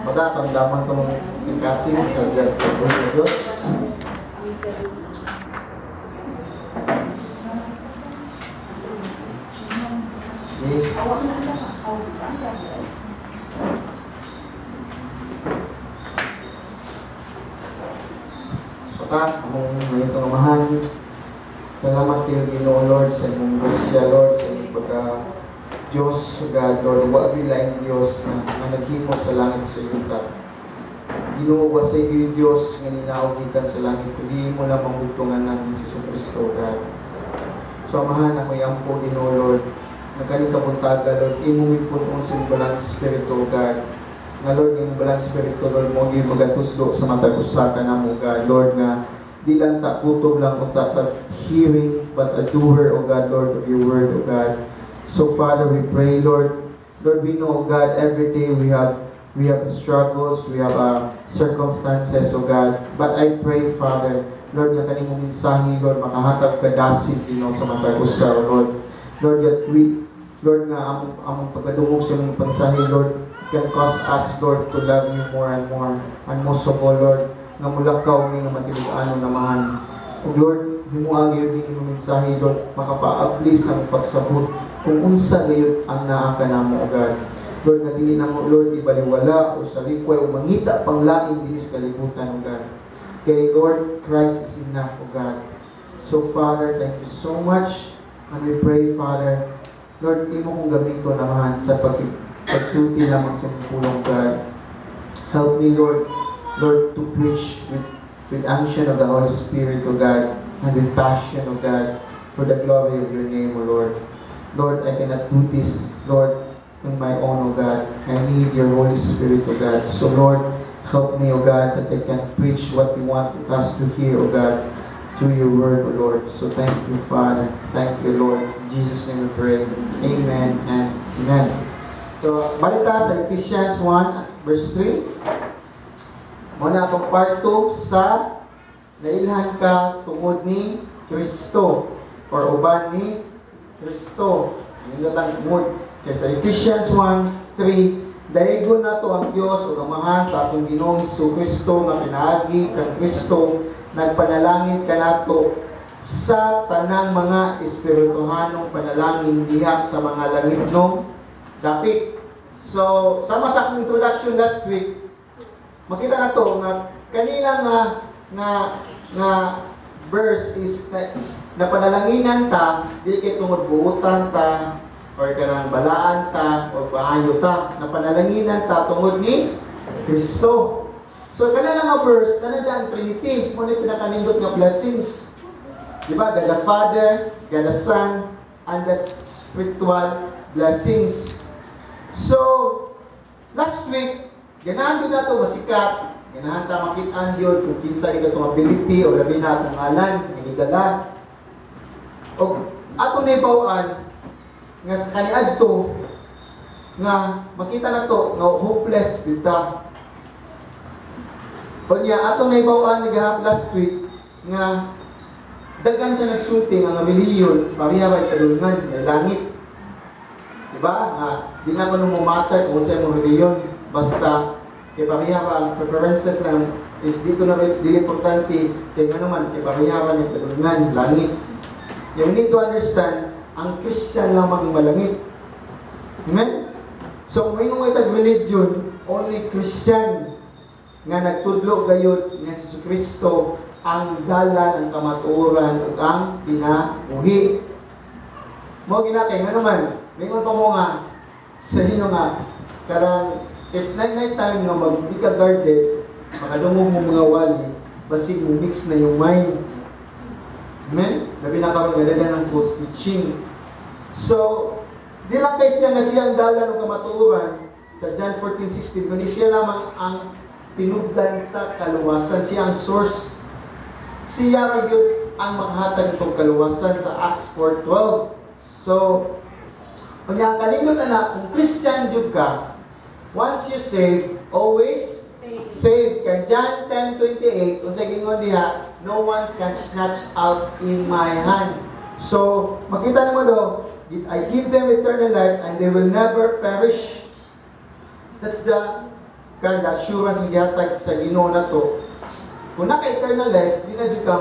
Matatang daman itong si Cassie sa Diyos ng Diyos. Sige. Among may itong amahan. Salamat kayo, Ginoo Lord, sa imong grasya, Lord, sa imong pagka Diyos, God, Lord, wag yung laing Diyos na naghimo sa langit sa yuta. Ginoo ba sa iyo, Diyos, nga ninaog gikan sa langit, kundi mo na mamutungan natin si Kristo, God. So, amahan ako yung po, Ginoo Lord, na kaning kapuntaga, Lord, imuwi po noon sa balang Espiritu, God. Nga, Lord, yung balang Espiritu, Lord, mo yung magatudlo sa matag-usakan na mo, God, Lord, nga di lang takutob lang unta sa hearing, but a doer, O God, Lord, of your word, O God. So, Father, we pray, Lord. Lord, we know, God, every day we have struggles, we have circumstances, O God. But I pray, Father, Lord, na kaning mong mensahe, Lord, makahatag ka dasit, sa matag-usa, O Lord. Lord, that Lord, nga among pagkadungog sa mong mensahe, Lord, can cause us, Lord, to love you more and more. And most of all, Lord, nga mulakaw nga matilig-ano naman. O Lord, himuang yun yung mensahe, Lord, makapaablis ang pagsabot kung unsa gayon ang naa ka namo, O God. Lord, nga dili namo, Lord, ibaliwala o sa likway o mangita pang laing dinis kalibutan, O God. Kay Lord, Christ is enough, O God. So, Father, thank you so much. And we pray, Father, Lord, imo kong gamito naman sa pagsulti lamang sa pulong, God. Help me, Lord, to preach with unction of the Holy Spirit, O God, and with passion, O God, for the glory of your name, O Lord. Lord, I cannot do this, Lord, on my own, O God. I need your Holy Spirit, O God. So, Lord, help me, O God, that I can preach what you want us to hear, O God, through your word, O Lord. So, thank you, Father. Thank you, Lord. In Jesus' name we pray. Amen and amen. So, balita sa Ephesians 1, verse 3. Muna itong part 2 sa nailhan ka tungod ni Kristo or uban ni Kristo. Yung latang tungod. Kaya sa Ephesians 1:3, daigon na to ang Diyos o gamahan sa atong Ginoong Kristo nga pinaagi kang Kristo, nagpanalangin ka nato sa tanang mga espirituhanong panalangin diha sa mga langit ng dapit. So, sama sa akong introduction last week, makita na to nga kanila nga verse is na panalanginan ta di kay tungod buutan ta or kanang balaan ta o paayo ta, na panalanginan ta tungod ni Kristo. So kanila nga verse kanila ang Trinity mo ni pinakanindot nga blessings, di ba? God the Father, God the Son, and the spiritual blessings. So last week ganahan din nato masikat, ganahan ta makit-an Diyon kung kinsa ni katong ability o labi na atong ngalan, hinigala. O ato naibawan nga sa kaniadto nga makita na to nga hopeless kita. O niya atong naibawan ni last week nga daghan sa nagsulti nga miliyon pamiyabay kadulngan ng langit. Diba? Nga di na ko nung matter kung sa imong reliyon. Basta, kaya pamihaba ang preferences ng is dito na dili importante kaya nga naman, kaya pamihaba ng kadulungan, langit. You need to understand, ang Christian lamang malangit. Amen? So, may nung itag religion, only Christian nga nagtudlo gayud nga si Kristo ang dala ng kamatuoran ug ang pinabuhi. Mo ginatay nga naman, mingon pa mo nga sa inyo nga karang is night time nga di ka guarded, makadungog mo mga wali, basig mo mix na yung mind. Amen? Labi na karon nga dagan ng false teaching. So, di lang kay siya nga siyang dala ng kamatuoran sa John 14:16, kundi siya lamang ang tinubdan sa kaluwasan. Siya ang source. Siya rin ang makahatag itong kaluwasan sa Acts 4:12. So, kung yung kanindot na, kung Christian jud ka, once you save, always save. Kan John 10:28, kung sa gingon diha, no one can snatch out in my hand. So, makita mo do, I give them eternal life and they will never perish. That's the kan assurance nga gihatag sa Ginoo nato. Kung naka-eternal life, di na jud ka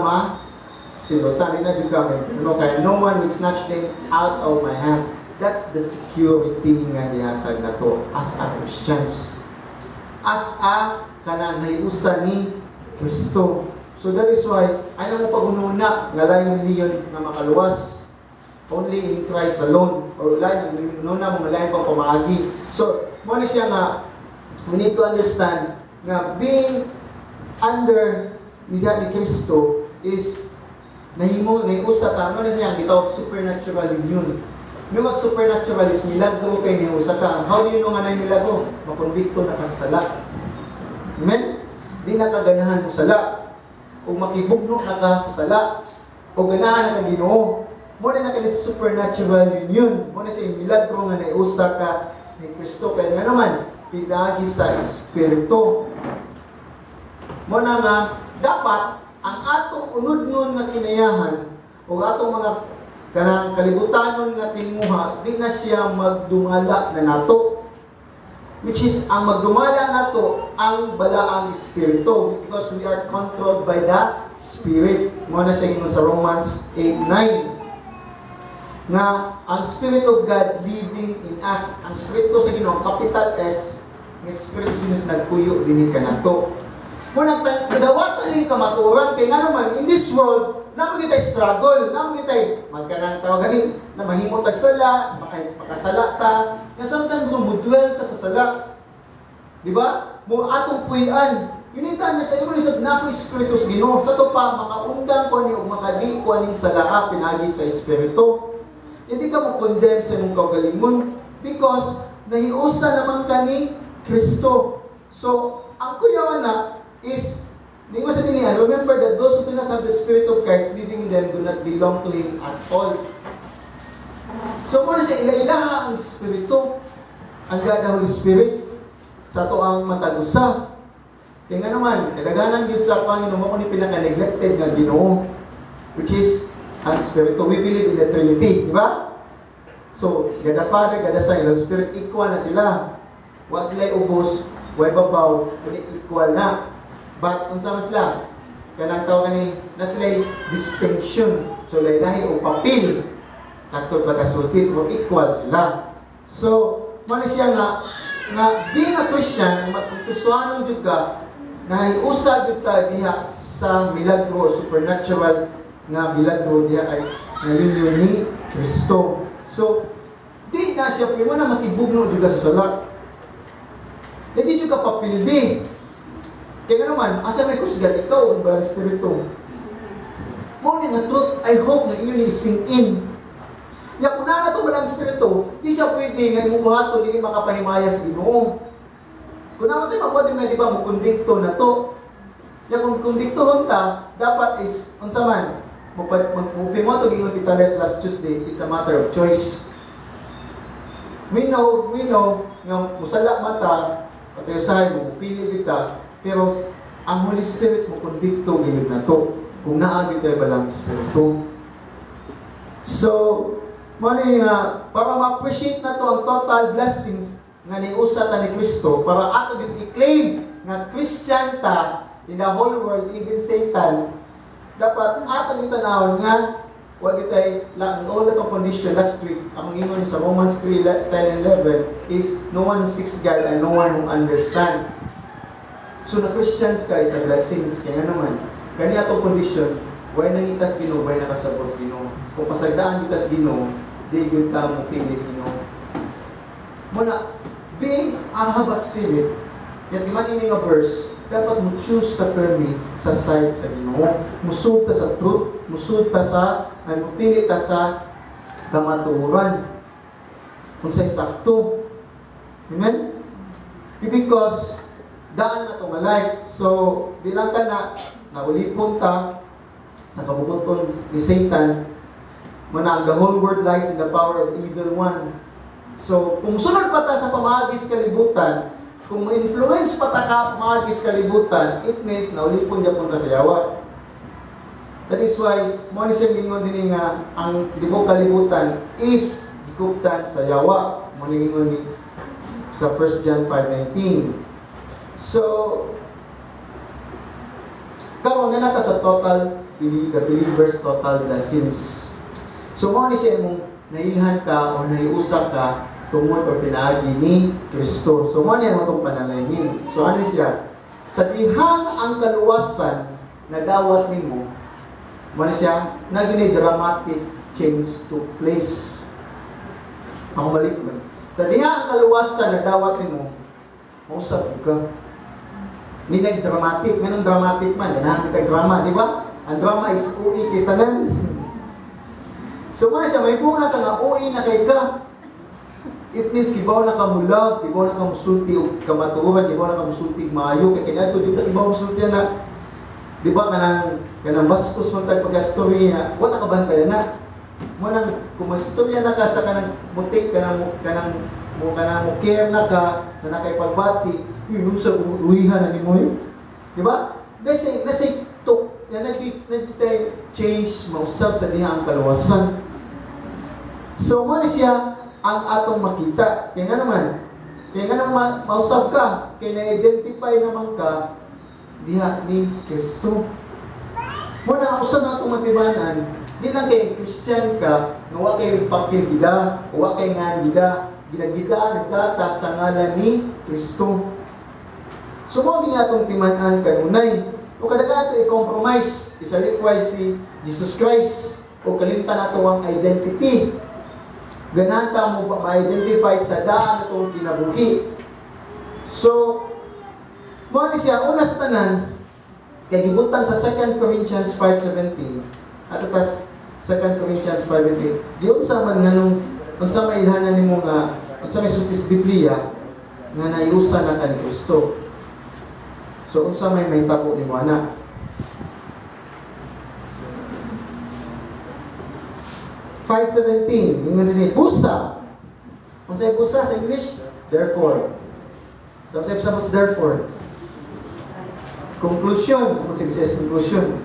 silutan, di na jud ka kay no one will snatch them out of my hand. That's the security nga gihatag nato as a Christians. As a kanang nahiusa ni Kristo. So that is why, ano mo pagununa nga lain reliyon nga makaluwas. Only in Christ alone. Or lain, nuna mga lain pang pamaagi. So, muna siya nga, we need to understand nga being under ni Kristo is nahiusa ta. Muna siya, gitawag supernatural union. May mag-supernatural is milagro kay nahiusa ka. How do you know nga na milagro? Makonbikto na ka sa sala. Amen? Di nakaganahan mo sala. O makibugno na ka sa sala. O ganahan na ka Ginoo. Muna na kalit supernatural union. Muna siya milagro nga naiusa ka ni Kristo. Kaya nga naman, pinagi sa Espiritu. Muna nga, dapat ang atong unod-nun nga kinayahan o atong mga kanang kalibutanon nga tinguha, di na siya magdumala na nato. Which is, ang magdumala nato ang balaang Espiritu because we are controlled by the Spirit. Muna siya sa Romans 8:9. Nga ang Spirit of God living in us. Ang Espiritu sa Ginoo, capital S, ang Espiritu sa Ginoo nagpuyo din ka nato. Muna kadawatan ni kamaturan kay nga naman in this world naman kita struggle, naman kita magkanang tawag gani na mahimo tag sala, makasala ta. Nga sometimes lumudwell ta sa sala. Di ba? Mo atong puy-an. Yunitan na sa imo ni na ko Espiritu sa Ginoo. Sa to pa makaundang ko ni ug makadi ko ning sala pinagi sa Espiritu. Hindi ka mo-condemn sa imong kaugalingon because nahiusa naman ka ni Kristo. So, ang kuyawan na is, hindi mo sa tinian, remember that those who do not have the Spirit of Christ living in them do not belong to Him at all. So, muna siya, ila-ilaha ang Espiritu, ang God the Holy Spirit, sa to ang matagusa. Kaya nga naman, kadaganan yun sa Panginoon mo kung pinaka-neglected ng Ginoo, which is ang Espiritu. We believe in the Trinity, di ba? So, God the Father, God the Son, God the Spirit, equal na sila. Wa sila ubos, wa babaw, kundi equal na. But, unsa mas sila? Kanang tawag ni, na sila distinction. So, lahi o papel. Atod pagkasultit, o equal sila. So, muna siya nga being a Christian, magkustuhanon jud ka, nahiusa jud ta diha sa milagro, supernatural nga milagro diha ay ngayon ni Kristo. So, di na siya mo na makibugno jud ka sa sala. Hindi jud ka papildi. Kaya naman, asa may kusgan ikaw ang balang Espiritu. Mo ni nga truth, I hope na inyo ni sing in. Ya kung na ito balang Espiritu, di siya pwede nga imong buhaton, hindi makapahimayas Ginoo. Kung naman tayo mabuhat nga, di ba, mukonvikto na to. Ya kung konviktohon ta, dapat is, unsa man, mupimoto gingon kita last Tuesday, it's a matter of choice. We know, nga musala mata, pati usahay mo, pili kita, pero ang Holy Spirit mo konvikto gingon na to, kung naagit tayo balang Espiritu. So, mani para ma-appreciate na to ang total blessings nga niusa ta ni Kristo, para ato gyud i-claim nga Christian ta in the whole world, even Satan, dapat ato gyud tanawon nga wa gyud tay all the condition last week. Ang ingon sa Romans 3:10 and 11 is no one who seeks God and no one who understand. So na Christians kay sa blessings kaya naman kani atong condition way nangitas Ginoo, way nakasabot sa Ginoo. Kung pasagdaan kita sa Ginoo, di gyud ka mo pili sa Ginoo. Muna being have a spirit, yet man ini nga verse, dapat mo choose ta firmly sa side sa Ginoo. Musud ta sa truth, musud ta sa ay mupili ta sa kamatuoran. Kung sa sakto. Amen? Because daan na to nga life. So, bilang ka na naulipon ta sa kabubuton ni Satan, muna the whole world lies in the power of evil one. So, kung sunod pa ta sa pamagis kalibutan, kung ma-influence pa ta ka pamagis kalibutan, it means na ulipon niya punta sa yawa. That is why, mo ni siyang gingon din nga, ang libong kalibutan is gikuptan sa yawa. Mo ni gingon ni sa 1 John 5:19. So, karon na nata sa total, the believers total blessings. So, mo ni siya mong nailhan ka o naiusa ka tungod o pinaagi ni Kristo. So, mo niya mo itong panalangin. So, ano siya? Sa dihang ang kaluwasan na dawat nimo, mo na siya, naging dramatic change took place. Ako balik ko. Sa dihang ang kaluwasan na dawat nimo, mausap ka. Hindi nag-dramatic. Ganun dramatic man. Ganahan kita drama, di ba? Ang drama is ui kistanan. So mga siya, may bunga ka nga ui na kay ka. It means, kibaw na ka mo love, kibaw na ka mo sulti o kamaturan, kibaw na ka mo sulti maayo, kaya kaya ito, di ba kibaw mo sulti na, di ba kanang bastos mo tayo pagkastorya, wala ka bantay na. Mo nang kumastorya na ka sa kanang muti, kanang care na ka, na nakaipagbati, yun sa uwihan na ni mo yun. Di ba? Nasa ito, yan nag-tayo change, mausap sa dihang kaluwasan. So, mo siya ang atong makita. Kaya nga naman, mausap ka, kaya na-identify naman ka diha ni Kristo. Mo na usap na itong matibanan, di lang kay Christian ka, na huwag kayo papil gida, huwag kayo nga gida, ginagida, nagtata sa ngalan ni Kristo. So, mo ginatong timanan kanunay. O kadaghan ito i-compromise, isalikway si Jesus Christ, o kalimtan nato ang identity. Ganahan ta mo ma-identify sa daan itong kinabuhi. So, mo ni siya, unas tanan, kay gibutan sa 2 Corinthians 5:17, at tas 2 Corinthians 5:18, di unsa man nganong, unsa may ilhanan nimo nga, unsa may sultis Biblia, nga naiusa na ka ni Kristo. So, unsa may tapo ni mo ana? (5:17) yung nga sini, busa. Kung sa'yo busa sa English, therefore. So, what's therefore? Conclusion. Kung sa'yo says conclusion.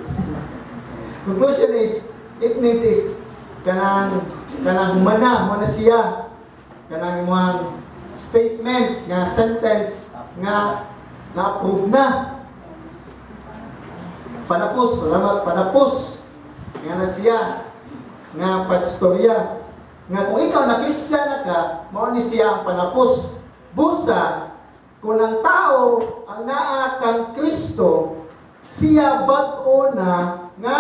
Conclusion is, it means is, kanang humana, mo na siya. Kanang mga statement, nga sentence, nga na-approve na. Panapos, salamat, panapos. Nga na siya. Nga pagstorya. Nga kung ikaw na Kristiyana ka, mao ni siya ang panapos. Busa, kung ang tao ang naa kang Kristo, siya bag-o na nga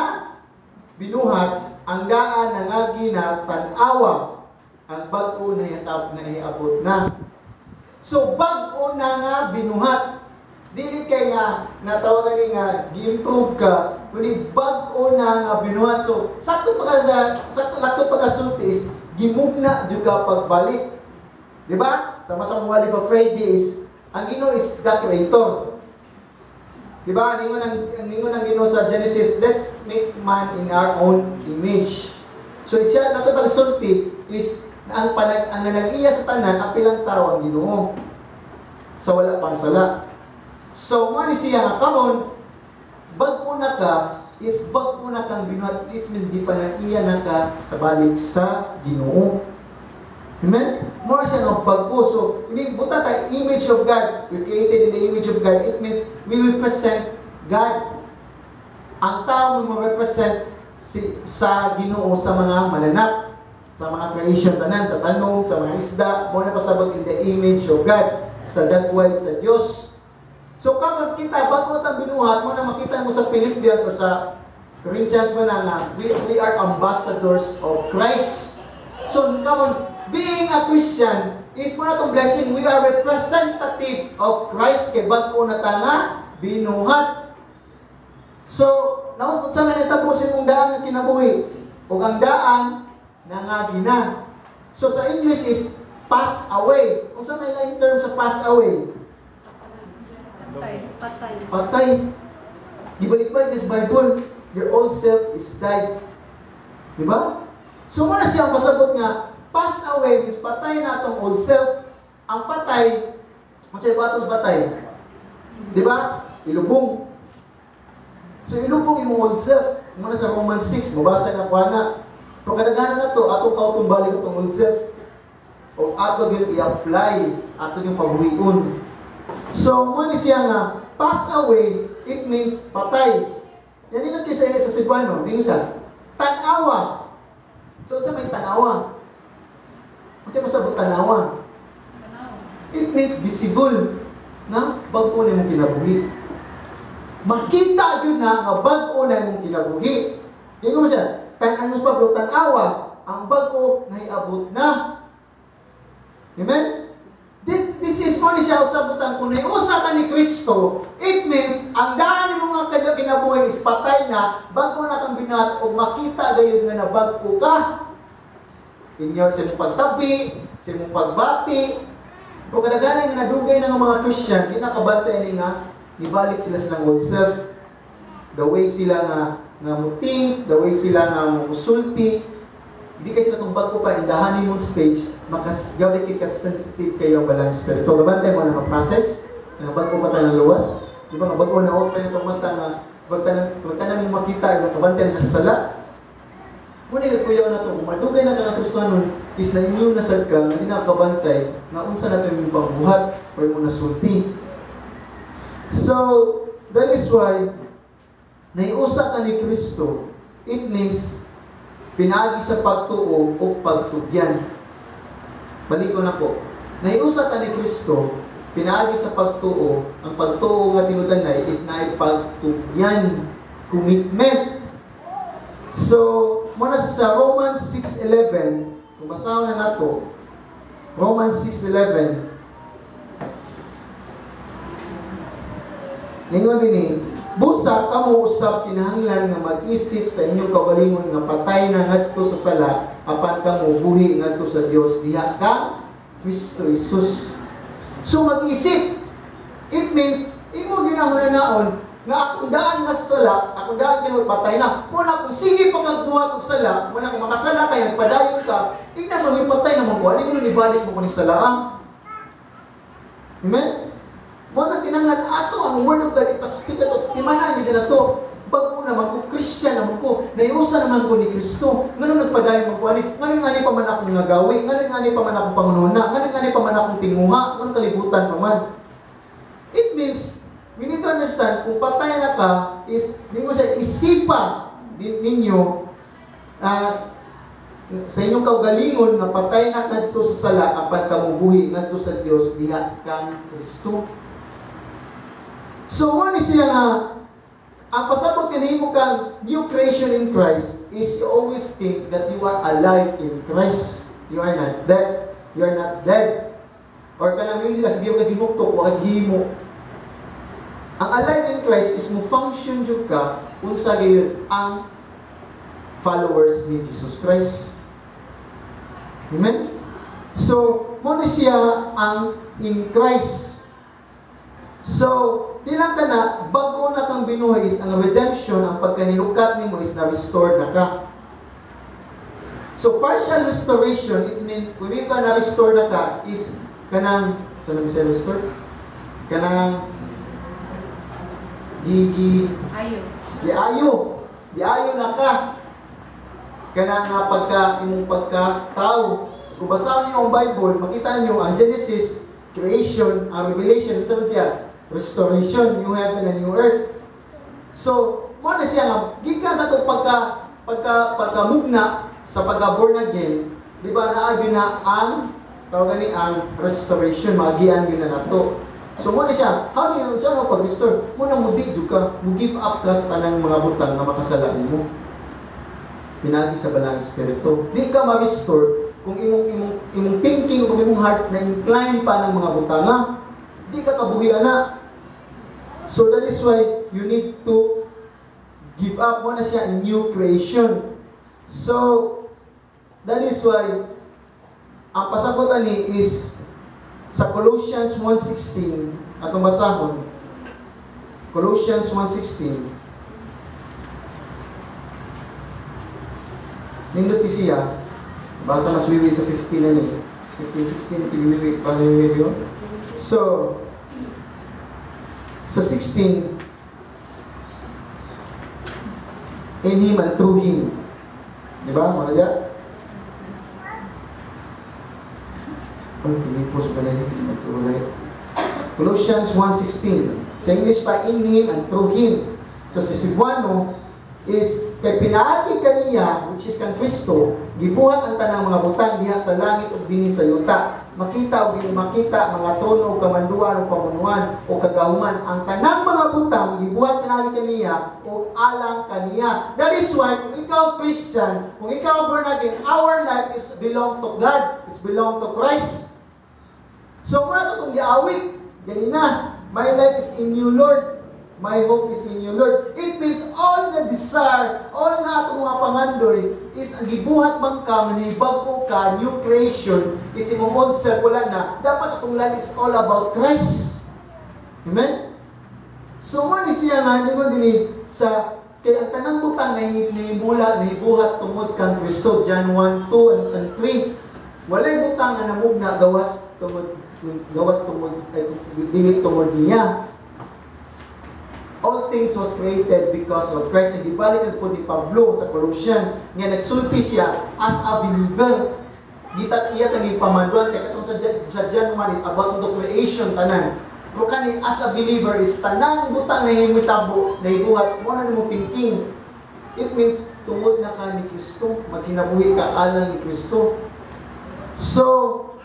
binuhat ang daan na nga ginatanawa. Ang bag-o na iabot na. So, bag-o na nga binuhat. Dili kay nga tawagan ni nga gi-improve ka, kundi bag-o na nga binuhat. So, sakto lakto pagkasultis, gimugna jud ka pagbalik. Di ba? Sa masang wali of Fridays, ang Ginoo is the creator. Di ba? Ningon ang Ginoo sa Genesis, let make man in our own image. So, siya lakto pagkasulti is ang nanag-iya sa tanan, ang pilang tao ang Ginoo. Sa wala pang sala. So, mani siya nga karon, bag-o na ka, is bag-o na kang binuhat, it's mean di pa na iya na ka sa balik sa Ginoo. Amen? More siya ng bag-o. So, buta tayo, image of God. We're created in the image of God. It means we represent God. Ang tao mo represent sa Ginoo sa mga mananap, sa mga creation tanan, sa tanong, sa mga isda, mo na pasabot in the image of God, sa dagway sa Dios. So kapag kita, bago itang binuhat mo na makita mo sa Philippians o sa Corinthians mo na we are ambassadors of Christ. So kapag being a Christian is mo na itong blessing, we are representative of Christ kay bago na tanga binuhat. So, naon sa man itapusin mong daan ng kinabuhi o ang daan na nga gina. So sa English is pass away. Kung sa may line term sa pass away, patay. Gibalik-balik this Bible, your old self is died. Diba? So muna siyang pasabot nga, pass away is patay na itong old self. Ang patay, kung sa'yo batos patay, diba? Ilubong. So ilubong yung old self. Muna sa Romans 6, mabasa na kuha na. Kung kadagana na to, atong kautong balik itong old self. O ato yung i-apply, ato yung pabuhiun. So, mo ni siya nga, pass away, it means patay. Yan din natin sa Cebuano, hindi siya. Tanawa. So, sa may tanawa. Kasi masabot tanawa. It means visible. Na, bago na mong kinabuhi. Makita yun na nga bago na mong kinabuhi. Yan mo siya. Tanan mo sa Pablo, tanawa. Ang bago na iabot na. Amen? This is mo ni siya usabutan. Kung naiusa ka ni Kristo, it means, ang daan mo nga kinabuhi is patay na, bago na kang binat, o makita gayon nga na bago ka. Inyo, sa mong pagtabi, sa mong pagbati, kung kadaganan nga nadugay ng mga Christian, di nakabantay ni nga, ibalik sila silang old self. The way sila nga muting, the way sila nga musulti. Hindi kasi katong bago pa, in the honeymoon stage, gabi kay sensitive kayo ang balang spirito. Gabantay mo na process, nga bago pa tayo ng luwas. Di ba nga bago na open itong mata nga, pagtanan mo makita, kabantay na kasasala. Muna yung kuya na ito, kung madugay na ka ng Kristiyanon, is na inyo nasad ka, na nakabantay, na unsa na ito yung pagbuhat, o yung nasulti. So, that is why, naiusa ka ni Kristo, it means, pinagi sa pagtuo o pagtugyan. Balik ko na po. Naiusa ka ni Kristo, pinagi sa pagtuo, ang pagtuo nga tinudanay is na pagtugyan, commitment. So, muna sa Romans 6:11, kung basahan na nato, Romans 6:11, ningon din busa kamo usab kinahanglan nga mag-isip sa inyong kaugalingon nga patay na ngadto sa sala apan kamo buhi ngadto sa Dios diha ka Kristo Jesus. So mag-isip, it means imo ginahuna-naon nga akong daan nga sa sala, akong daan patay na. Muna kung sige pa kang buhat og sala, muna kung makasala kay nagpadayon ka, tignan mo patay na mo, ano yung ibalik mo kuning sala. Amen? Muna kinanglan ato ang word of God ipaspit ato, timanaan niyo na to. Bago naman ko, Christian naman ko, naiusa naman ko ni Kristo. Ngayon nagpadayon mo ko, ngayon nga pa man akong nga gawi, ngayon nga pa man akong pangununa, ngayon nga pa man akong tinguha, ngayon kalibutan pa man. It means, we need to understand, kung patay na ka, is, hindi mo siya isipa ninyo, sa inyong kaugalingon, na patay na kadto sa sala, apan kamubuhi kadto sa Dios, diha kang Kristo. So, ano siya nga, ang pasabot kanimo kang new creation in Christ, is you always think that you are alive in Christ. You are not dead. You are not dead. Or kanang yung sila, sige ka gimuktok, wag himo. Ang alive in Christ is mo function jud ka unsa gyud ang followers ni Jesus Christ. Amen? So, mo ni siya ang in Christ. So, di lang ka na, bago na kang binuhay is ang redemption, ang pagkanilukat nimo is na-restored na ka. So, partial restoration, it means, kung hindi ka na-restore na ka, is kanang, saan namin siya restore? Kanang, Diayo na ka. Kanang imong pagkatao. Kung basahin niyo ang Bible, makita niyo ang Genesis, creation, ang Revelation, saan siya? Restoration, new heaven and new earth. So, mo na siya nga, gikan sa itong pagkamugna sa pagka-born again, di ba naagyo na ang, tawag ni ang restoration, magian yun na nato. So, mo na siya, how do you pag-restore? Muna mo di ka, mo give up ka sa tanang mga butang na makasalain mo. Pinagi sa balang espiritu. Di ka ma-restore kung imong thinking, kung imong heart na incline pa ng mga butanga, di ka kabuhian na. So that is why you need to give up mo na siya in new creation. So that is why ang pasabutan ni is sa Colossians 1:16 atong basahon. Colossians 1:16. Nindot siya. Basa mas wiwi sa 15 na ni. 15, 16 wiwi pa ni wiwi. So sa 16, in Him and through Him. Diba? Mga dyan? Ay, pinipos pa na niya. Colossians 1:16. Sa English pa, in Him and through Him. So sa Cebuano is kay pinaagi kaniya, which is kang Kristo, gibuhat ang tanang mga butang diha sa langit ug dinhi sa yuta. Makita o dili makita, mga trono o kamanduan o pamunuan o kagahuman, ang tanang mga butang gibuhat pinaagi kaniya o alang kaniya. That is why kung ikaw Christian, kung ikaw born again, our life is belong to God, is belong to Christ. So muna itong giawit ganina, my life is in you, Lord. My hope is in you, Lord. It means all the desire, all nga itong mga pangandoy is ang gibuhat man ka, manibag-o ka, new creation. It's imong old self, wala na. Dapat itong life is all about Christ. Amen? So, man siya nga, hindi mo din sa, kaya ang tanang butang na nahibuhat tungod kang Kristo, John 1, 2, and 3. Walay butang na namugna, gawas tungod, dili tungod niya. All things was created because of Christ. And ibalik po ni Pablo sa Colossian nga nagsulti siya as a believer. Dita iya tanging pamanduan kay katong sa John 1 is about the creation tanan. Pero kani as a believer is tanang butang na himitabo na ibuhat mo na nimo thinking. It means tungod na ka ni Kristo, magkinabuhi ka alang ni Kristo. So,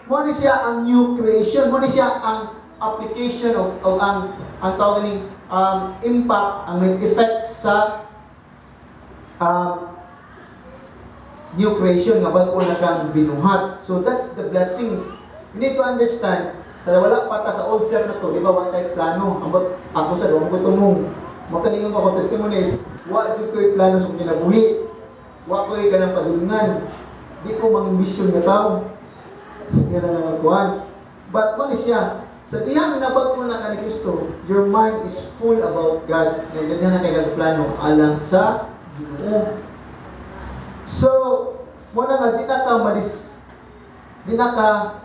mo ni siya ang new creation, mo ni siya ang application of ang tawag ni impact, ang may effect sa new creation nga bago na kang binuhat. So that's the blessings. You need to understand, sa wala pa ta sa old self na to, di ba, what type plano? Ako sa doon ko tumong, magtalingon ko akong testimonies, wa jud ko'y plano sa kinabuhi, wa ko'y kanang padulungan, di ko mang-ambisyon nga tao. Yan ang nagakuhan. But ano siya? Sa dihang nabago na ka ni Kristo, your mind is full about God. Nagdaghan na kay plano alang sa Ginoo. So, mo na nga, di na ka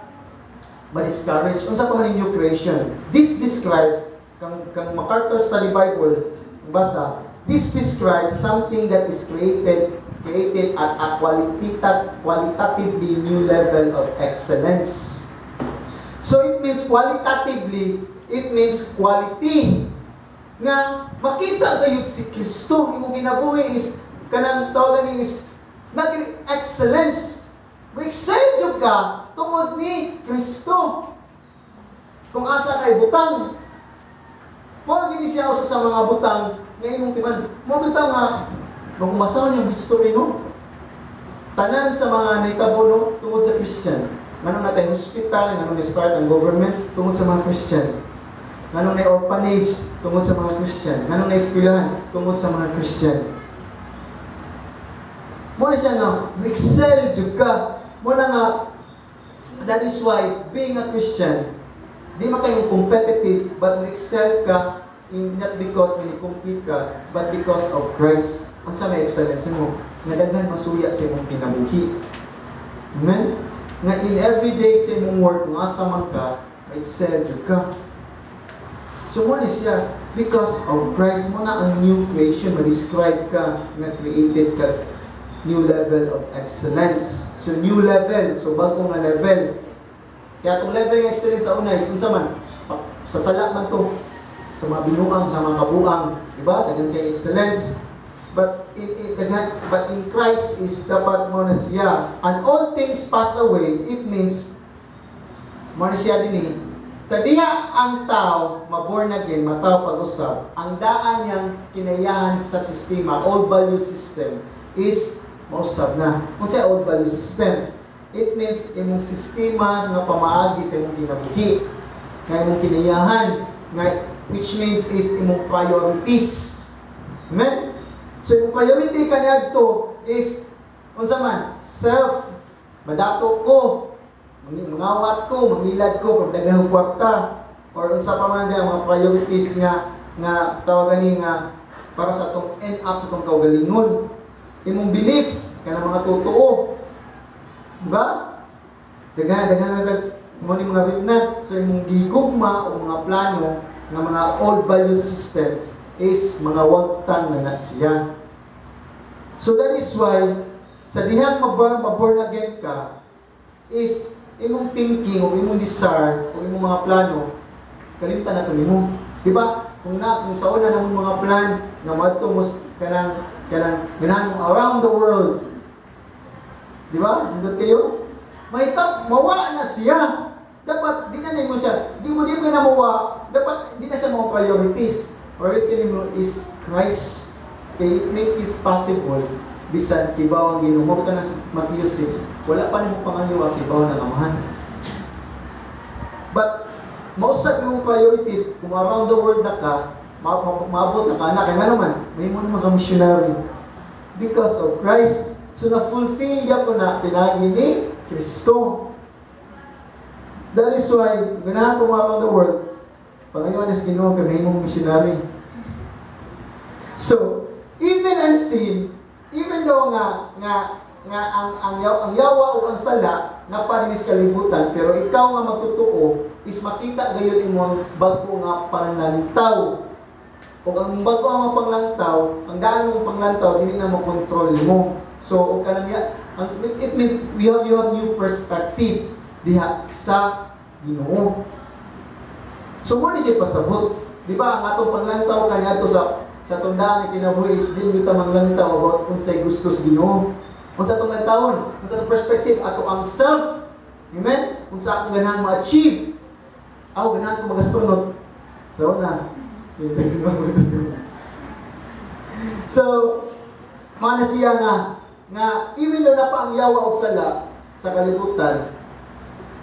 ma-discourage. Unsa pa man yung new creation? This describes, kang MacArthur Study Bible, basa, this describes something that is created at a qualitatively new level of excellence. So it means qualitatively, it means quality. Nga makita gayud si Kristo, imong ginabuhi is kanang tawag is nag-excellence. Ma-excel jud ka tungod ni Kristo. Kung asa kay butang, mo gini siya usa sa mga butang nga imong timan. Mo bitaw nga kung masaw yung history no. Tanan sa mga naitabo no tungod sa Christian. Nganong natay hospital, nganong na-start ang government tungod sa mga Christian. Nganong na orphanage tungod sa mga Christian. Nganong na eskwelahan tungod sa mga Christian. Mo na siya nga, excel jud ka. Mo na nga, that is why being a Christian, di man kayo competitive, but excel ka not because compete ka, but because of Christ. Ang sa may excellence mo, nadaghan masuya sa imong kinabuhi. Amen? Nga in everyday sa imong work, kung asa man ka, ma-excel jud ka. So what is siya? Because of Christ mo na ang new creation, ma-describe ka, nga created ka, new level of excellence. So new level, so bago nga level. Kaya itong level ng excellence sa una is, unsa man, sa sala man to, sa mga binuang, sa mga kabuang, diba? Dagang kay excellence. But in Christ is dapat mo na siya. And all things pass away, it means mo na siya din eh. Sa diha ang tao, maborn again, matao pag-usap, ang daan niyang kinayahan sa sistema, old value system, is mausap na. Kung siya old value system, it means imong sistema nga pamaagi sa imong kinabuhi, nga imong kinayahan, nga, which means is imong priorities. Amen? So, yung priority kanya to is, unsa man, self, madato ko, mangawat ko, mangilad ko, pagdagang kwarta, or unsa pa man ang mga priorities nga tawagan ni nga para sa itong end up sa itong kaugalingon. Imong beliefs, kanang mga totoo. Diba? Daghan mo ni mga bitnat. So, imong gigugma o mga plano nga mga old value systems is mga wagtang na siya. So that is why sa dihang maborn again ka is imong thinking o imong desire o imong mga plano kalimtan na ito nimo. Diba? Kung sa una ng mga plan na matumos kanang ganahan mo around the world. Diba? Dindot kayo? Mawa na siya. Dapat, di na mo siya. Di mo na mawa. Dapat, di na siya mga priorities. Priority mo is Christ. Okay, make it possible. Bisan, kibaw ang Ginoo. Mabot na sa Matthew 6. Wala pa rin mo pangayiwa, kibaw ng Amahan. But, mausap yung priorities, kung around the world na ka, maabot na ka, na kaya nga naman, may mga missionary. Because of Christ. So, na-fulfill niya ko na pinagi ni Kristo. That is why, ganahan po around the world, pangayon is Ginoo, kami mong missionary. So, even unseen, even though nga ang yawa o ang sala na paninis kalibutan, pero ikaw nga magtutuo is makita gayon imong bago nga panglantaw. O ang bago nga panglantaw, ang daan mong panglantaw dili na makontrol mo. So it means you have new perspective diha sa Ginoo. So mo ni siya pasabot. Di ba ang atong panglantaw kaniadto sa tundaan ni kinabuhi is din kita manglantaw about unsay gusto sa Ginoo. Unsa atong lantawon, unsa atong perspective ato ang self. Amen? Unsa akong ganahan ma-achieve. Ako ganahan ko magastunod. So na. So, mana siya nga even though na pa ang yawa o sala sa kalibutan,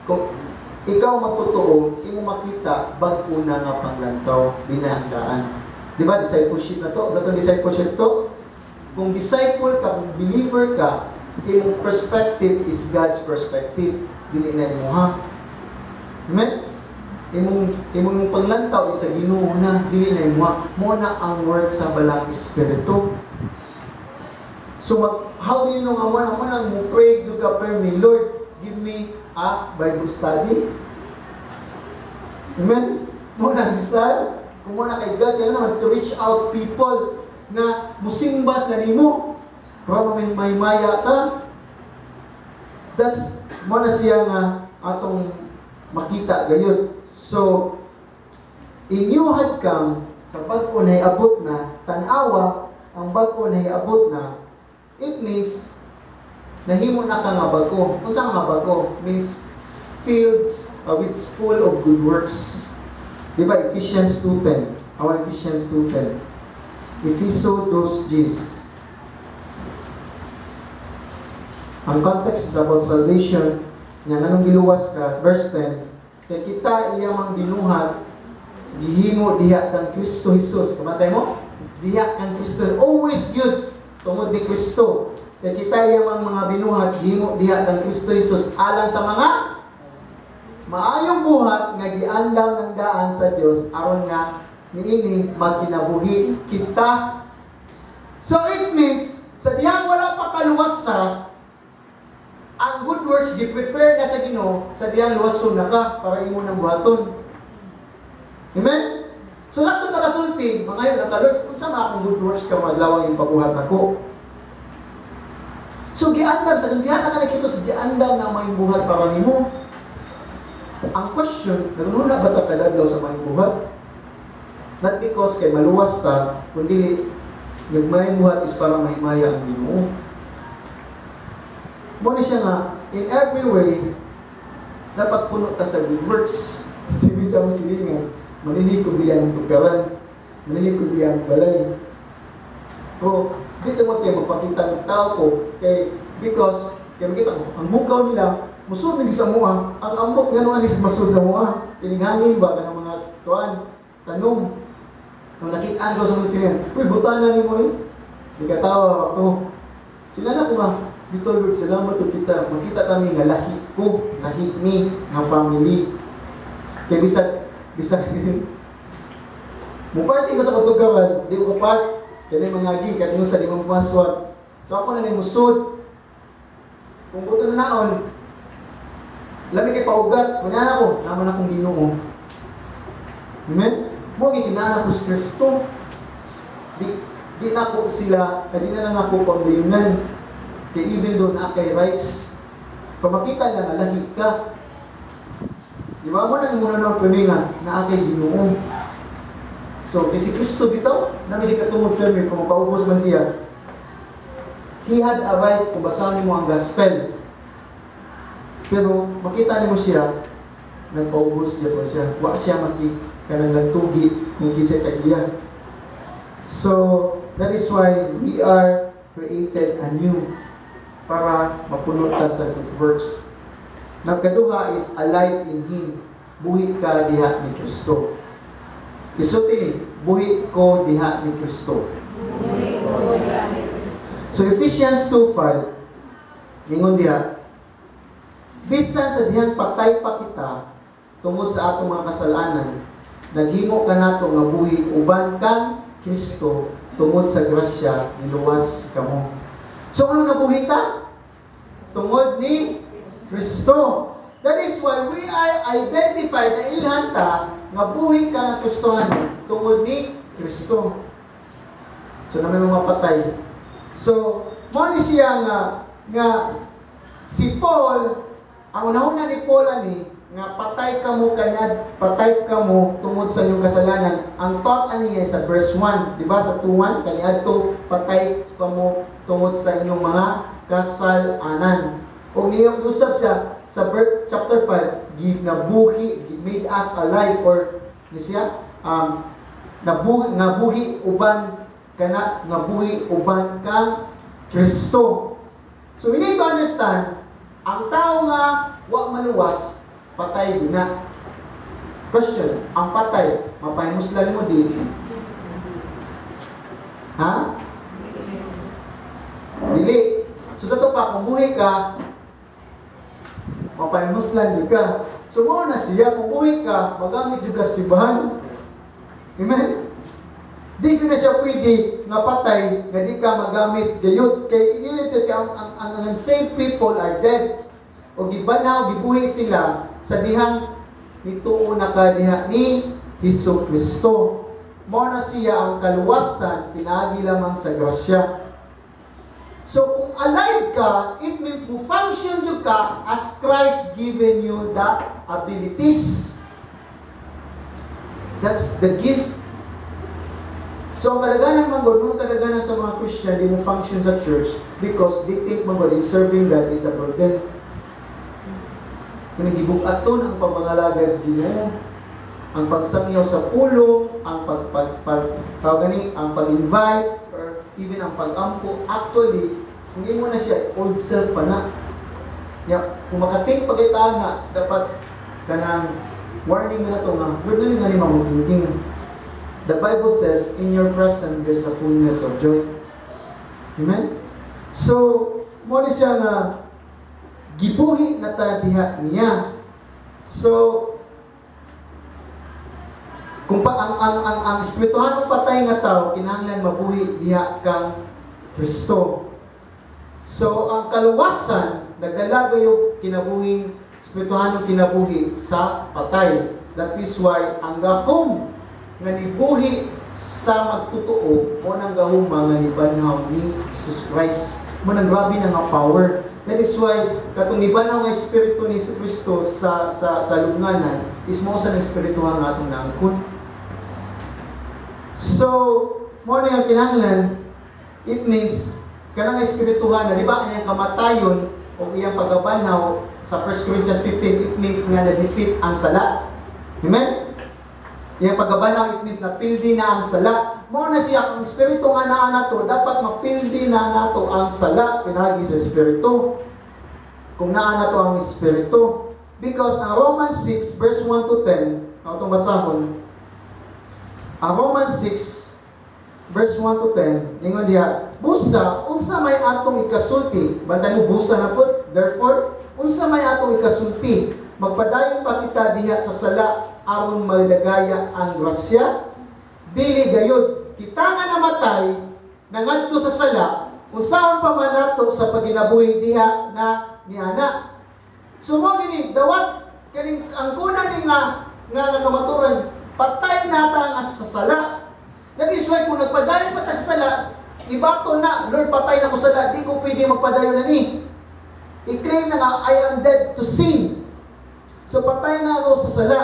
kung ikaw magtotoo, imo makita bag-o na nga panglantaw dinahanggaan. Di ba, discipleship na to? Sa itong discipleship to, kung disciple ka, kung believer ka, imong perspective is God's perspective. Dili na mo ha. Amen? Imong panglantaw is sa Ginoo na, dili na mo ha. Mo na ang work sa balang Espiritu. So, how do you know nga mo na mo pray to God, pray me, Lord, give me a Bible study. Amen? Mo na desire. Kung mo na kay God, yan naman, to reach out people na musimbas na nimo para may maya ta. That's mo na siya nga atong makita gayon. So inyuhad kang sa bag-o na iabot na tanawa ang bag-o na iabot na, it means nahimo na ka nga bag-o. Unsa nga bag-o? Means fields it's full of good works. Diba Ephesians 2:10? Our Ephesians 2:10. Epheso 2:10. Ang context is about salvation. Yang anong giluwas ka? Verse 10. Kaya kita iyamang binuhat, gihimo diha kang Kristo Jesus. Kamatay mo? Diha kang Kristo. Always good. Tungod ni Kristo. Kaya kita iyamang mga binuhat, gihimo diha kang Kristo Jesus. Alang sa mga maayong buhat nga giandam ng daan sa Dios aron nga niini magkinabuhi kita. So it means sa dihang wala pa kaluwasa, ang good works gi-prepare na sa Ginoo, sa dihang luwason na ka para imo nang buhaton. Amen? So nato nakasulti, mga yun, Lord, unsa man akong good works ka maglawang yung pabuhat nako. So giandam sa dihan ka ni Kristo, giandam na may buhat para nimo. Ang question, nagnuhuna ba ta kadadlaw sa may buhat? Not because kay maluwas ta, kundi yung may buhat is para may maya ang Ginoo. Muna siya nga, in every way, dapat puno ta sa good works. Sabi sa mo silingan, manilig ko bilang tukaran, manilig ko bilang balay. Pero, dito mo tayo magpakita ng tao ko, because, kaya makita ko, ang hugaw nila, musod nila sa mua, ang ambok gano'n anis masud sa mua, tininghangin ba, ng mga tuwan, tanong, nung nakitaan ko sa mga siya, uy, butanan ni mo eh. Di katawa ako. Sila na ko nga, dito Lord, salamat o kita. Makita kami nga lahi ko, lahi mi, nga family. Kaya bisag, muparty ko sa katugawan, di ko part, kaya mga agi, kaya sa limang paswat. So ako na ni musod. Kung buto na naon, labi kay paugat, manyan ako, naman akong Ginoo. Amen? Mo gitinaan ako sa Kristo. Di na po sila, di na lang ako panggayunan. Kaya even though na kay rights, pamakita na nalahig ka. Di ba mo nang muna na kami nga na akay Ginoo. So, kay si Kristo bitaw, namin si katungod kami kung mapaubos man siya. He had a right kung basahin mo ang gospel. Pero makita niyo siya, nagpaubos niya po siya. Wa siya kanang nagtugi kung kinsa tagiya. So, that is why we are created anew para mapunot ta sa good works. Nagkaduha is alive in Him. Buhi ka diha ni Kristo. Isulti ni, buhi ko diha ni Kristo. Buhi ko diha ni Kristo. So Ephesians 2:5, ningon diha, bisan sa dihang patay pa kita tungod sa atong mga kasalanan, naghimo ka nato nga buhi uban kang Kristo tungod sa grasya niluwas kamo. So ano nabuhi ta? Tungod ni Kristo. That is why we are identified na ilhan ta nga buhi ka nga Kristohan tungod ni Kristo. So na may mga patay. So mo ni siya nga si Paul, ang unahuna ni Paul ani nga patay kamo tungod sa inyong kasalanan. Ang thought ani sa verse 1, di ba sa 2:1 kaniadto patay kamo tungod sa inyong mga kasalanan. O niyang usap siya sa chapter 5, nabuhi, made us alive, or ni siya nabuhi uban kana nabuhi uban kang Kristo. So we need to understand, ang tao nga wa maluwas, patay na. Question, ang patay, mapahimuslan mo di? Ha? Dili. So sa to pa, kung buhi ka, mapahimuslan jud ka. So mo na siya, kung buhi ka, magamit jud ka sibahan. Amen? Di ko na siya pwede nga patay, nga di ka magamit gayud. Kay inilito kay ang unsaved people are dead. O gibanaw, gibuhi sila sa dihang nituo na kadiha ni Hesus Kristo. Mo na siya ang kaluwasan, pinaagi lamang sa grasya. So kung alive ka, it means mo function jud ka as Christ given you the abilities. That's the gift. So ang kadaganan man God, nung kadaganan sa mga Christian, di mo function sa church because they think man God, serving God is a burden. Kung gibukaton ang pagpangalagad sa Ginoo, ang pagsangyaw sa pulong, ang ang pag-invite, or even ang pag-ampo, actually, kung imo na siya, old self pa na. Kung makating pagkaitaan na, dapat kanang warning na ito nga, we're doing nga ni mamutingting. The Bible says, in your presence, there's a fullness of joy. Amen? So, mo ni siya nga, gibuhi na ta diha niya. So, kung ang espirituhanong patay nga tao, kinahanglan mabuhi diha kang Kristo. So, ang kaluwasan, nagdala yung kinabuhing, espirituhanong kinabuhi sa patay. That is why, ang gahom nga nibuhi sa magtutuo mo nang gahuma nga nibanhaw ni Jesus Christ. Mo nang grabe na nga power. That is why katong nibanhaw nga espiritu ni Jesus Kristo sa lubnganan is mo sa espirituhan nga atong naangkon. So, mo na yung kinahanglan, it means kanang espirituhan na di ba ang kamatayon o iyang pagabanhaw sa 1 Corinthians 15, it means nga na-defeat ang sala. Amen? Yung pagkabanaw, it means na pildi na ang sala. Mo na siya, kung espiritu nga naa nato, dapat mapildi na nato ang sala, pinagi sa espiritu. Kung naa nato ang espiritu. Because ang Romans 6, verse 1 to 10, ang itong basahon, ang Romans 6, verse 1 to 10, ningon diha, busa, unsa may atong ikasulti, banda mo busa na po, therefore, unsa may atong ikasulti, magpadayon pa kita diha sa sala, aron malagaya ang grasya, dili gayud kita nga namatay nangadto sa sala, unsaon pa man nato sa paginabuhi diha na niana. So mo gini dawat kaning ang kuna ni nga kamaturan, patay nata nga sa sala. That is why kung nagpadayon pa ta sa sala, ibato na, Lord, patay na ko sa sala, di ko pwede magpadayon na ni. I-claim na nga, I am dead to sin. So patay na ako sa sala.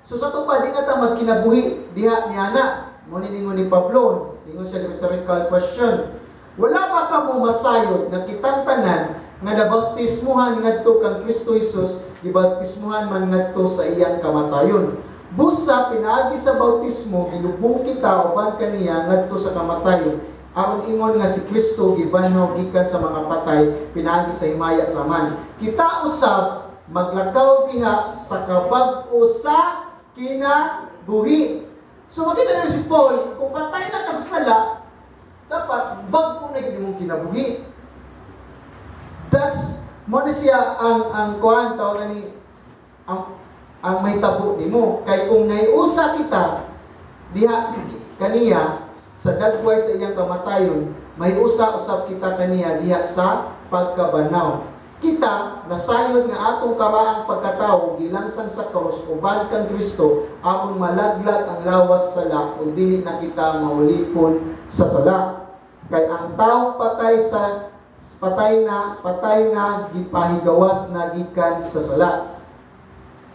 So sa to pa di na ta magkinabuhi diha ni ana. Mo ningon ni Pablo, ningon siya rhetorical question. Wala pa ka mo masayod na kitang tanan nga nabautismuhan ngadto kang Kristo Jesus, gibautismuhan man ngadto sa iyang kamatayon. Busa pinaagi sa bautismo gilubong kita uban kaniya ngadto sa kamatayon. Aron ingon nga si Kristo gibanhaw gikan sa mga patay, pinaagi sa himaya sa man. Kita usab maglakaw diha sa kabag-o sa kinabuhi. So makita na si Paul, kung patay na ka sa sala, dapat bago na gid mong kinabuhi. That's mo na siya ang kuan tawag ni ang mahitabo nimo. Kay kung naiusa kita diha kaniya sa dagway sa iyang kamatayon, may usa-usab kita kaniya diha sa pagkabanaw. Kita nasayod nga atong karaang pagkatawo gilangsang sa krus uban kang Kristo aron malaglag ang lawas sa sala ug dili na kita maulipon sa sala. Kay ang tawo patay na gipahigawas na gikan sa sala.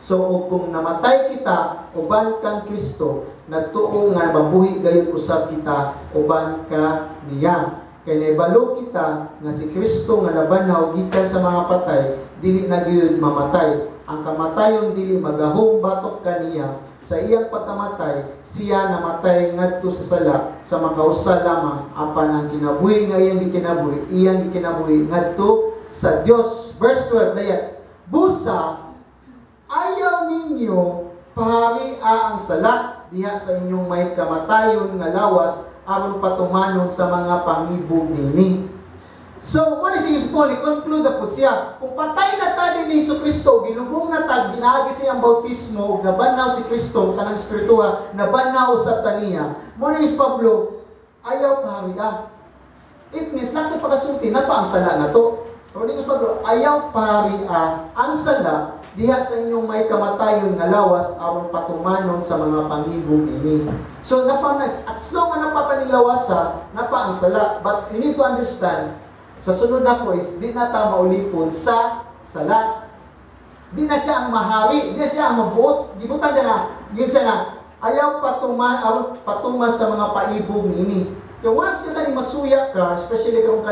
So kung namatay kita uban kang Kristo, nagtuo nga mabuhi gayud usab kita uban ka niya. Kay naibalo kita nga si Kristo nga nabanhaw gikan sa mga patay, dili na gyud mamatay. Ang kamatayon dili magahong batok kaniya. Sa iyang pagkamatay, siya namatay ngadto sa sala sa makausa lamang apan ang kinabuhi nga iyang gikinabuhi ngadto sa Dios. Verse 12 dayat. Busa ayaw ninyo paharian ang sala diha sa inyong may kamatayon nga lawas aron patumanon sa mga pangibog nini. So, mo ni si Paul, i-conclude na po siya. Kung patay na ta ni Jesucristo, gilubong na ta, ginaagi siyang bautismo, nabanhaw si Kristo, kanang espirituha, nabanhaw sa taniya. Mo ni si Pablo, ayaw paharian. It means, nato pagkasulti, na pa ang sala na to. Mo ni si Pablo, ayaw paharian ang sala diha sa inyong may kamatayon nga lawas aron patumanon sa mga pangibog ini. So as long nga napata ni lawasa, napa ang sala. But you need to understand, sa sunod na po is, di na ta maulipon sa sala. Di na siya ang mahari, di na siya ang mabuot. Gibutan niya nga, yun siya nga, ayaw patuman sa mga paibog ini. Kaya once ka tani masuya ka, especially karong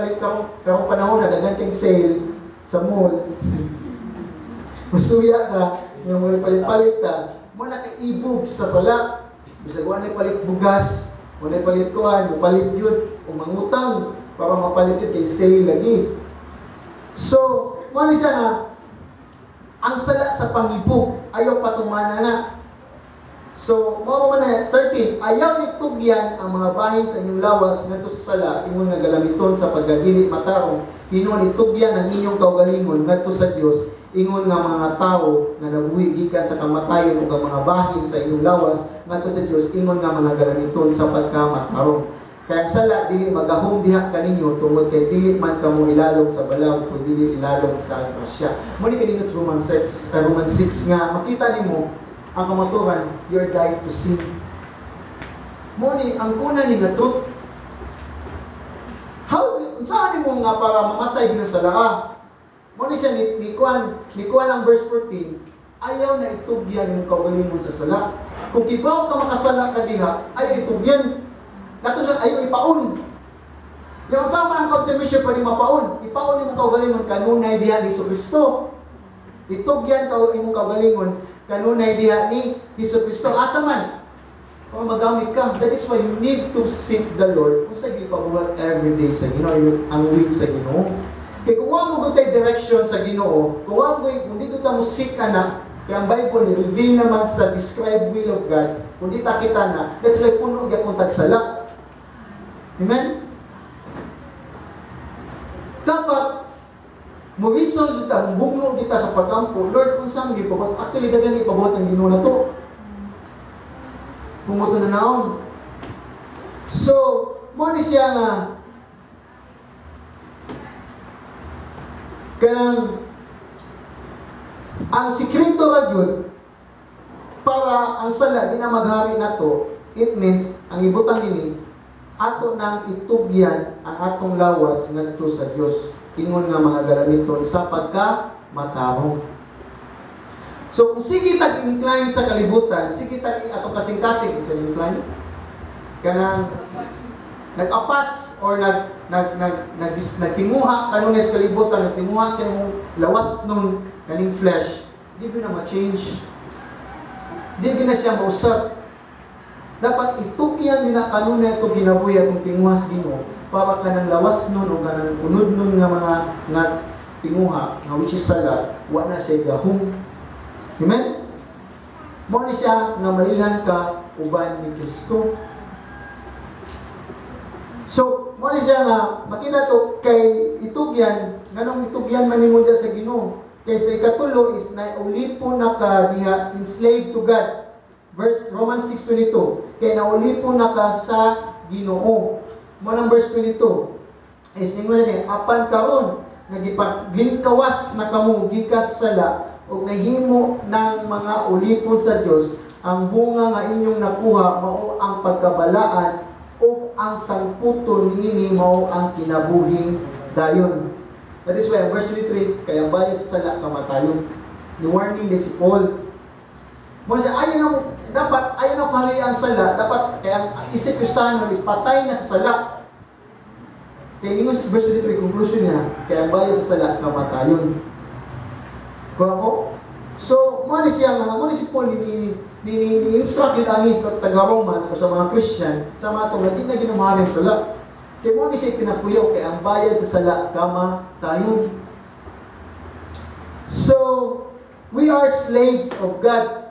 panahon na dagan kang sale sa mall, masuya ka, yung mga palit-palit ka, mo nakaibog sa sala. Bisa ko na palit bugas, mo na palit kuan, mo palit yun, o mangutang, para mapalit yun kay sale lagi. So, mo siya nga, ang sala sa pangibog, ayaw patumana na. So, mo na 13, ayaw itugyan ang mga bahin sa inyong lawas ngadto sa sala, ingon nga galamiton sa pagdili matarong, hinuon itugyan ang inyong kaugalingon ngadto sa Dios, ingon nga mga tao nga nabuhi gikan sa kamatayon ug ang mga bahin sa inyong lawas ngadto sa Dios, ingon nga mga galamiton sa pagkamatarong. Kaya ang sala dili magahom diha kaninyo tungod kay dili man kamo ilalog sa balaw kundi dili ilalog sa grasya. Mo ni kanino Romans 6 nga makita nimo ang kamaturan, you're dying to sin. Mo ni ang kuna ni ngadto. How saan nimo nga para mamatay gina sa laa? Mo ni siya ni kuan ang verse 14. Ayaw na itugyan yung kaugalingon sa sala. Kung kibaw ka makasala ka diha, ayaw itugyan. Nato siya ayaw ipaon. Yung sama ang contribution pa ni mapaon. Ipaon ni mo kaugalingon kanunay diha ni Jesucristo. Itugyan ka imong kaugalingon kanunay diha ni Jesucristo. Asa man para magamit ka. That is why you need to seek the Lord. Kung sa gipabuhat every day sa Ginoo, ang week sa Ginoo. Kaya kung wag mo gutay direction sa Ginoo, kung dito ta mo seek ana, kaya ang Bible ni-reveal naman sa described will of God, kung di ta kita na, dito ay puno gyapon tagsala. Amen? Dapat muhisol kita, bugno kita sa pagampo, Lord, kung saan gipabuhat, actually dagang gipabuhat ng Ginoo na to. Pumunta na naon. So, mo ni siya nga kanang ang sikreto ra gyud para ang sala di na maghari nato, it means ang ibutang ini ato nang itugyan ang atong lawas ngadto sa Dios, ingon nga mga galamiton sa pagka matarong. So kung sige tag-incline sa kalibutan, sige tag atong kasing-kasing sa incline, kanang nag-apas or nagtinguha kanunay sa kalibutan, nagtinguha sa imong lawas nun kaning flesh, di na ma-change. Di na siya mausap. Dapat itupyan nila kanunay ito ginabuhi atong tinguha sa Ginoo para kanang lawas nun o kanang unod nun nga mga nga tinguha, nga which is sala, wa na siya gahong. Amen? Mo ni siya nga mailhan ka uban ni Kristo. So, mo ni siya nga makita to kay itugyan, nganong itugyan man nimo sa Ginoo. Kay sa ikatulo is na ulipon na ka diha enslaved to God. Verse Romans 6:22. Kay naulipon na ka sa Ginoo. Mo nang verse 22 is ningon ni apan karon nagipaglingkawas na kamo gikan sa sala ug nahimo ng mga ulipon sa Dios, ang bunga nga inyong nakuha mao ang pagkabalaan ug ang sangputon niini mao ang kinabuhing dayon. That is why verse 23, kaya bayad sa sala kamatayon. Ni warning din si Paul. Mo siya dapat ayaw na pahali ang sala, dapat kaya ang isip Kristiyano is patay na sa sala. Kaya yung verse 23, conclusion niya, kaya bayad sa sala kamatayon. Kung ako? So, mo ni siya nga, mo ni si Paul ni-instruct yun ani sa taga-Romans o sa mga Christian sa mga itong hindi na ginamahaling sala. Kaya mo ni siya pinapuyaw, kaya ang bayad sa sala kamatayon. So, we are slaves of God.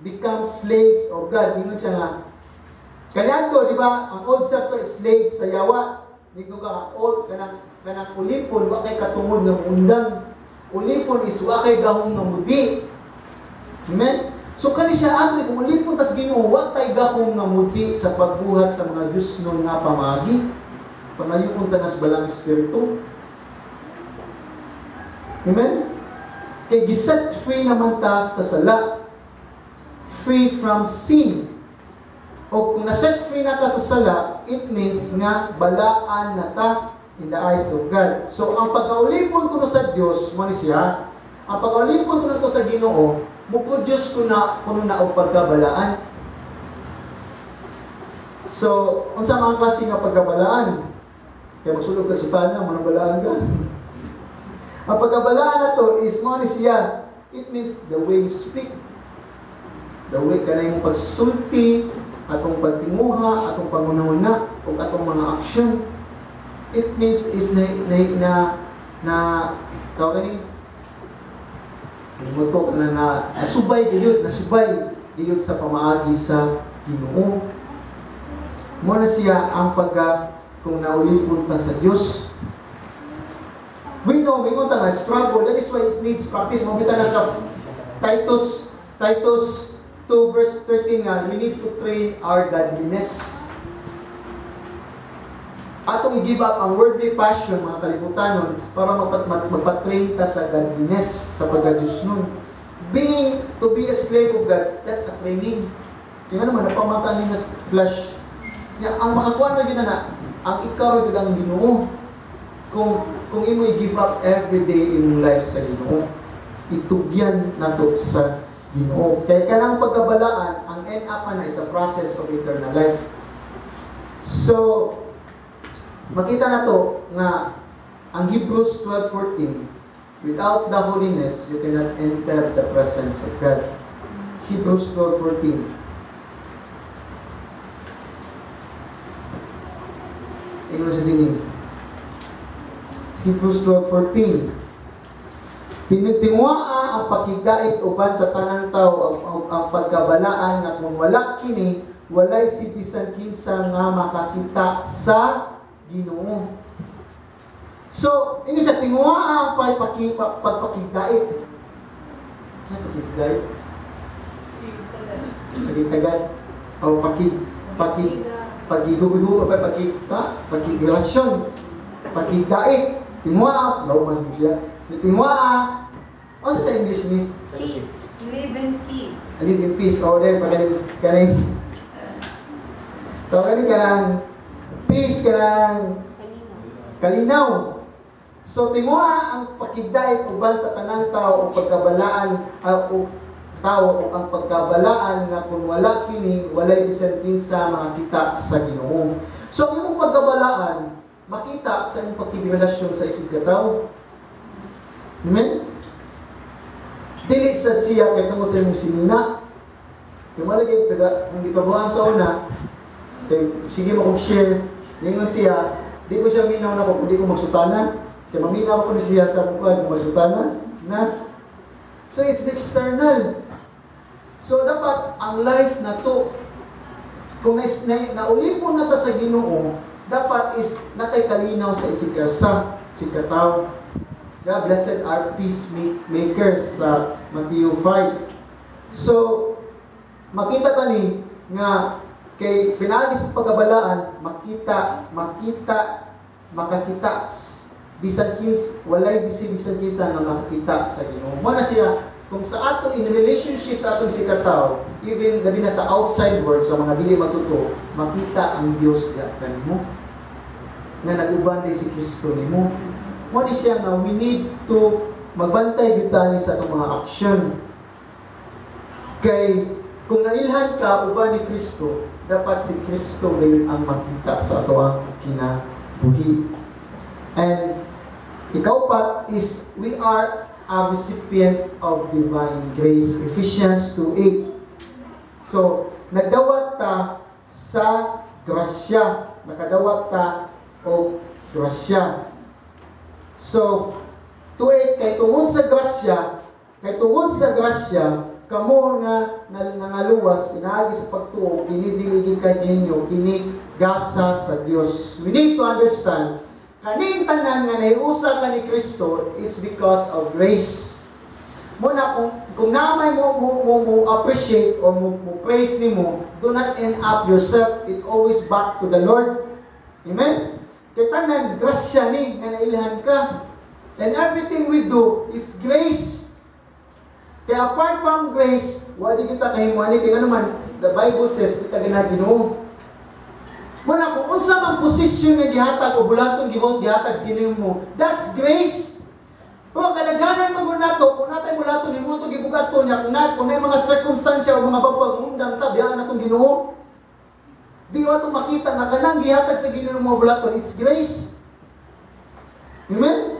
Become slaves of God. Hindi siya nga. Kanyan to, di ba? Ang old self to is slave sa yawa. Hindi ko ka, old, kanang ulipon, wa kay katungod ng undang. Ulipon is wa kay gahong ng mudi. Amen? So, kani siya ato, kung ulipon tas Ginoo, wa tay gahong ng mudi sa pagbuhat sa mga Diyos nun nga pamagi. Pangayong tanas balang espiritu. Amen? Kay giset free naman ta sa sala. Free from sin. O kung naset free na ka sa sala, it means nga balaan na ta in the eyes of God. So, ang pagkaulipon ko sa Diyos, mo ni siya, ang pagkaulipon ko na to sa Ginoo, muproduce ko na kuno na og pagkabalaan. So, unsa mga klase nga pagkabalaan? Kaya magsulog ka sa tanya, manabalaan ka. Ang pagkabalaan na to is mo ni siya, it means the way you speak. The way kanay mo pagsulti, atong pagtinguha, atong pangunahuna, o atong mga aksyon. It means is tawag ni mutok na nasubay gayud sa pamaagi sa Ginoo. Mo na siya ang kung naulipon ta sa Dios. We know ta nga struggle, that is why it needs practice. Mabita na sa Titus 2 verse 13 nga, we need to train our godliness. Atong i-give up ang worldly passion, mga kalibutanon, para magpatrain ta sa godliness, sa pagka-Diyos nun. To be a slave of God, that's a training. Kaya naman, napamata ni na flesh. Ang makakuha na yun na, ang ikaw yun ang Ginoo. Kung imo i-give up every day in life sa Ginoo, itugyan na to sa Ginoo. Kaya kanang pagkabalaan, ang end up na is a process of eternal life. So, makita na to nga ang Hebrews 12:14, without the holiness, you cannot enter the presence of God. Hebrews 12:14. Tingnan sa dini. Hebrews 12:14. Tinutingwaa ang pakigdait uban sa tanang tao ang pagkabalaan nga kung wala kini, walay si bisan kinsa nga makakita sa Ginoo. So, ini sa tingwaa ang pagpakigdait. Ano pakigdait? Pagigdait. O pagigrelasyon. Pagigdait. Tingwaa. Law mas siya. Tingwaa. O sa English ni? Peace. Live in peace. Live in peace. O, dahil kaning peace, kalinaw. So, tingwa ang pakigdait uban sa tanang tao o pagkabalaan tawo o ang pagkabalaan nga kung wala kini walay bisan kinsa makakita sa Ginoo. So ang imong pagkabalaan makita sa imong pagkirelasyon sa isig ka tawo. Amen. Dili sad siya kay tungod sa imong sinina. Kung malagay taga ang gitabuhan sa una, kay sige mo kong share, ningon siya, di ko siya minaw na kung di ko magsutanan. Kaya maminaw ko siya sa mukha kung magsutanan na. So it's the external. So dapat ang life na to, kung naulipon na ta sa Ginoo, dapat is natay kalinaw sa isika sa sikataw. Yeah, blessed are peacemakers sa Matthew 5. So makita tani nga kay pinagis pagabalaan, makakita bisan kins walay bisan kinsa nga makakita sa Ginoo. Mo na siya kung sa ato in relationship sa atong sikataw, even labi na sa outside world sa mga dili matuto, makita ang Dios diha kanimo nga nag-uban di si Kristo nimo. Mo ni siya nga we need to magbantay gyud tani sa atong mga aksyon. Kay kung nailhan ka uban ni Kristo, dapat si Kristo gayon ang makita sa ato ang kinabuhi. And ikaw pat is we are a recipient of divine grace. Ephesians 2:8. So, nagdawat ta sa grasya. Nakadawat ta o grasya. So, 2:8, kay tungod sa grasya, kamo nga nangaluwas, pinaagi sa pagtuo, kinidiligin ka ninyo, kinigasa sa Dios. We need to understand kaning tanan nga naiusa ka ni Kristo, it's because of grace. Muna kung namay mo appreciate or mo praise nimo, do not end up yourself. It always back to the Lord. Amen. Kay tanan grasya ni nga nailhan ka. And everything we do is grace. Kaya apart from grace, wala kita kahimuani kay ano man, the Bible says kita gina Ginoo. Muna kung unsa man posisyon nga gihatag o bulatong gihatag sa Ginoo mo, that's grace. O kadaghanan man gud nato kung natay bulaton nimo to gibugaton niya kung may mga circumstansya o mga babagundang tabihan natong Ginoo. Di wato makita nga kanang gihatag sa Ginoo mo bulaton, it's grace. Amen.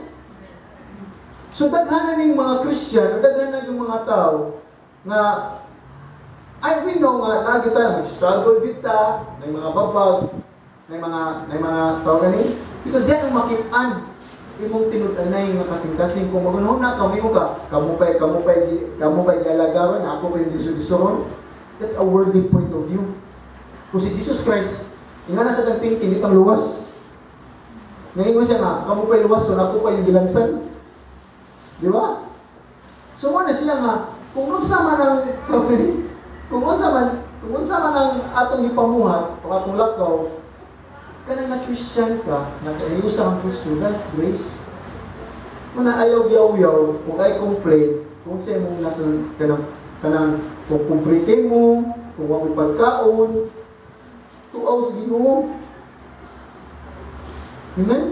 So daghanan ning mga Christian, daghanan yung mga tao nga we know nga lagi tayo mag-struggle kita, may mga babag, may mga tao gani. Because diyan ang makitaan imong tinud-anay nga kasing-kasing kung magunahon na kami mo ka, kamu pa'y dialagawan, ako pa'y disudisuron. That's a worldly point of view. Kung si Jesus Christ, nga na sa tangting kinitang luwas. Ngayon mo siya nga, kamu pa'y luwas, so ako pa'y gilangsan. Di ba? So mo na siya nga, kung unsa man ang kung unsa man ang atong ipamuhat o atong lakaw, kanang na Christian ka, nakaiusa ang Kristo, that's grace. Muna ayaw yaw-yaw, kung ay complain, kung sa mong nasa kanang kung kumplitin mo, kung wag mo pagkaon, tuaw sa Ginoo. Amen?